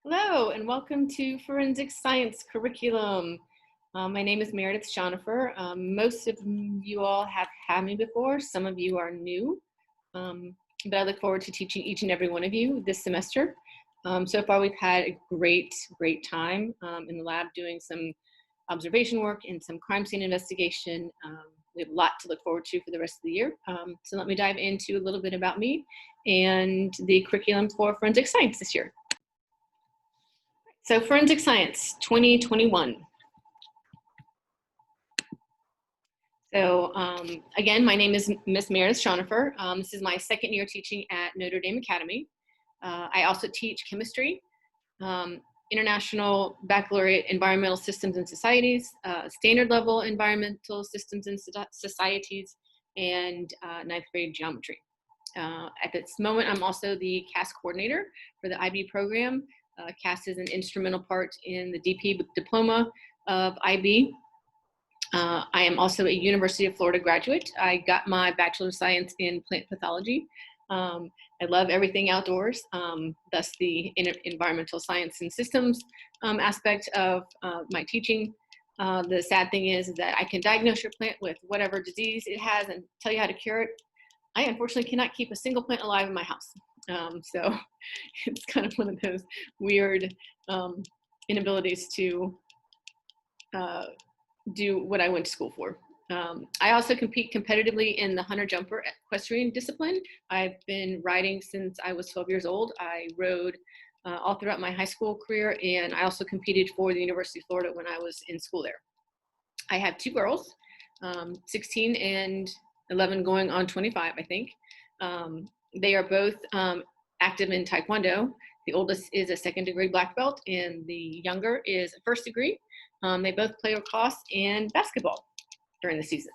Hello, and welcome to Forensic Science Curriculum. My name is Meredith Schonifer. Most of you all have had me before. Some of you are new, but I look forward to teaching each and every one of you this semester. So far, we've had a great time in the lab doing some observation work and some crime scene investigation. We have a lot to look forward to for the rest of the year. So let me dive into a little bit about me and the curriculum for Forensic Science this year. So Forensic Science 2021. So again, my name is Miss Meredith Schonifer. This is my second year teaching at Notre Dame Academy. I also teach chemistry, International Baccalaureate Environmental Systems and Societies, Standard Level Environmental Systems and Societies, and ninth grade geometry. At this moment, I'm also the CAS coordinator for the IB program. CAS is an instrumental part in the DP diploma of IB. I am also a University of Florida graduate. I got my Bachelor of Science in Plant Pathology. I love everything outdoors, thus the environmental science and systems aspect of my teaching. The sad thing is that I can diagnose your plant with whatever disease it has and tell you how to cure it. I unfortunately cannot keep a single plant alive in my house. So it's kind of one of those weird inabilities to do what I went to school for. I also compete competitively in the hunter jumper equestrian discipline. I've been riding since I was 12 years old. I rode all throughout my high school career, and I also competed for the University of Florida when I was in school there. I have two girls, 16 and 11 going on 25, I think. They are both active in Taekwondo. The oldest is a second degree black belt and the younger is a first degree. They both play lacrosse and basketball during the season.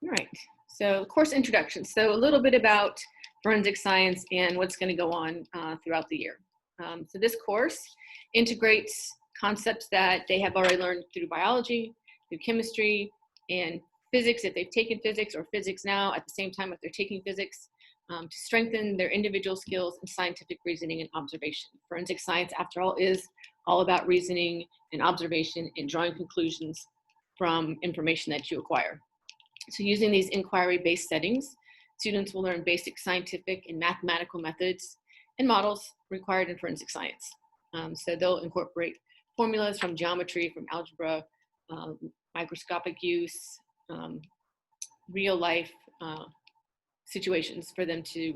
All right, so course introduction. So a little bit about forensic science and what's going to go on throughout the year. So this course integrates concepts that they have already learned through biology, through chemistry, and physics if they've taken physics, or physics now at the same time if they're taking physics, to strengthen their individual skills in scientific reasoning and observation. Forensic science, after all, is all about reasoning and observation and drawing conclusions from information that you acquire. So using these inquiry-based settings, students will learn basic scientific and mathematical methods and models required in forensic science. So they'll incorporate formulas from geometry, from algebra, microscopic use, real life situations for them to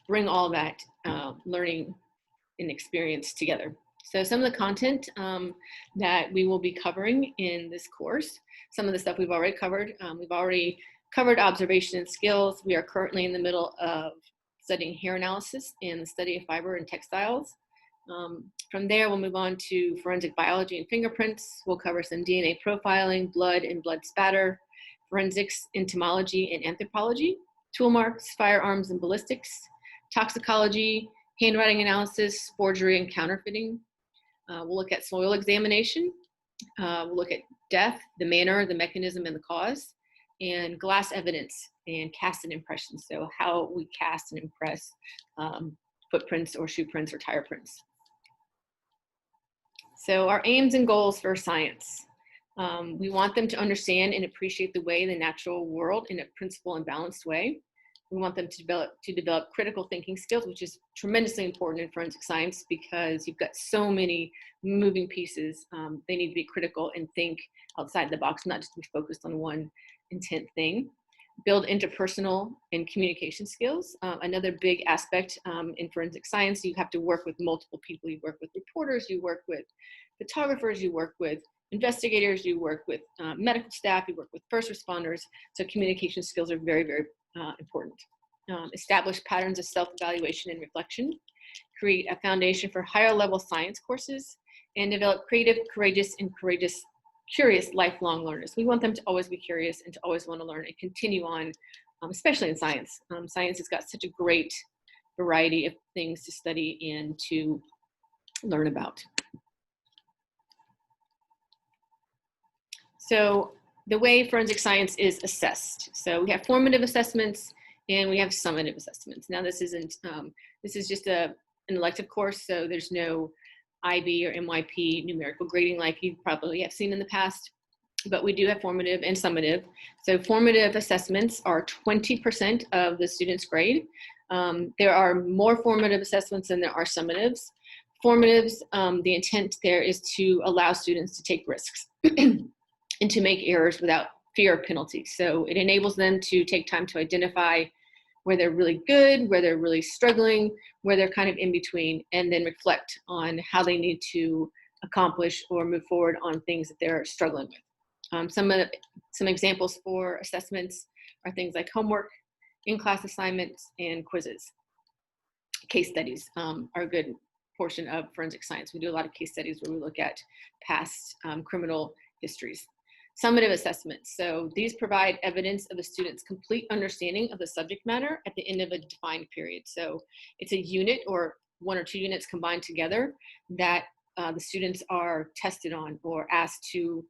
bring all that learning and experience together. So some of the content that we will be covering in this course, some of the stuff we've already covered. We've already covered observation and skills. We are currently in the middle of studying hair analysis and the study of fiber and textiles. From there, we'll move on to forensic biology and fingerprints. We'll cover some DNA profiling, blood and blood spatter, forensics, entomology and anthropology, tool marks, firearms and ballistics, toxicology, handwriting analysis, forgery and counterfeiting. We'll look at soil examination. We'll look at death, the manner, the mechanism, and the cause, and glass evidence and cast and impression. So how we cast and impress footprints or shoe prints or tire prints. So our aims and goals for science. We want them to understand and appreciate the way the natural world in a principled and balanced way. We want them to develop critical thinking skills, which is tremendously important in forensic science because you've got so many moving pieces. They need to be critical and think outside the box, not just be focused on one intent thing. Build interpersonal and communication skills. Another big aspect in forensic science, you have to work with multiple people. You work with reporters, you work with photographers, you work with investigators, you work with medical staff, you work with first responders. So communication skills are very, very important. Establish patterns of self-evaluation and reflection, create a foundation for higher level science courses, and develop creative, courageous, and curious lifelong learners. We want them to always be curious and to always want to learn and continue on, especially in science. Science has got such a great variety of things to study and to learn about. So the way forensic science is assessed. So we have formative assessments and we have summative assessments. Now this is just a an elective course, so there's no IB or MYP numerical grading like you probably have seen in the past, but we do have formative and summative. So formative assessments are 20% of the student's grade. There are more formative assessments than there are summatives. Formatives, the intent there is to allow students to take risks and to make errors without fear of penalty. So it enables them to take time to identify where they're really good, where they're really struggling, where they're kind of in between, and then reflect on how they need to accomplish or move forward on things that they're struggling with. Some examples for assessments are things like homework, in-class assignments, and quizzes. Case studies are a good portion of forensic science. We do a lot of case studies where we look at past criminal histories. Summative assessments. So these provide evidence of a student's complete understanding of the subject matter at the end of a defined period. So it's a unit or one or two units combined together that the students are tested on or asked to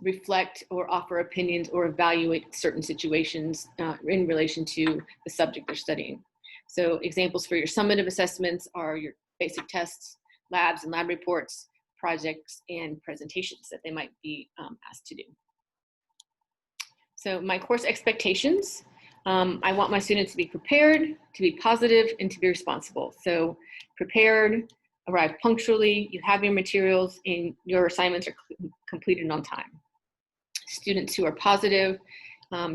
reflect or offer opinions or evaluate certain situations in relation to the subject they're studying. So examples for your summative assessments are your basic tests, labs and lab reports, projects, and presentations that they might be asked to do. So my course expectations, I want my students to be prepared, to be positive, and to be responsible. So prepared, arrive punctually, you have your materials, and your assignments are completed on time. Students who are positive,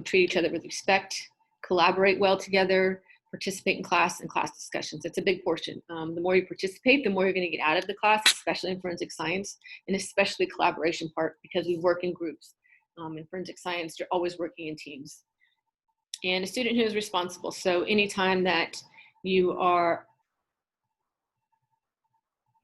treat each other with respect, collaborate well together, participate in class and class discussions. It's a big portion. The more you participate, the more you're going to get out of the class, especially in forensic science, and especially collaboration part, because we work in groups. In forensic science, you're always working in teams. And a student who is responsible. So anytime that you are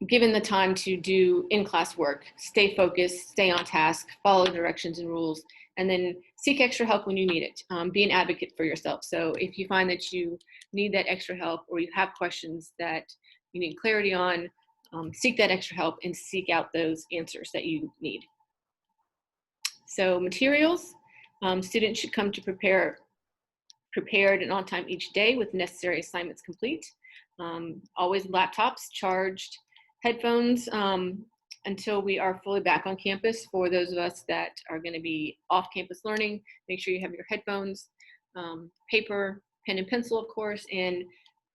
given the time to do in-class work, stay focused, stay on task, follow directions and rules, and then seek extra help when you need it. Be an advocate for yourself. So if you find that you need that extra help or you have questions that you need clarity on, seek that extra help and seek out those answers that you need. So materials, students should come to prepared and on time each day with necessary assignments complete. Always laptops charged, headphones until we are fully back on campus. For those of us that are going to be off campus learning, make sure you have your headphones, paper, pen and pencil, of course, and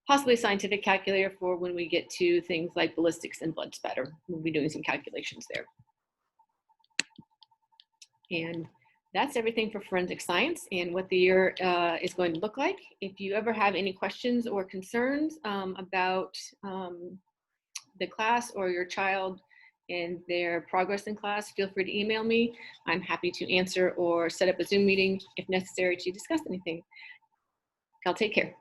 possibly a scientific calculator for when we get to things like ballistics and blood spatter. We'll be doing some calculations there. And that's everything for forensic science and what the year is going to look like. If you ever have any questions or concerns about the class or your child and their progress in class, feel free to email me. I'm happy to answer or set up a Zoom meeting if necessary to discuss anything. I'll take care.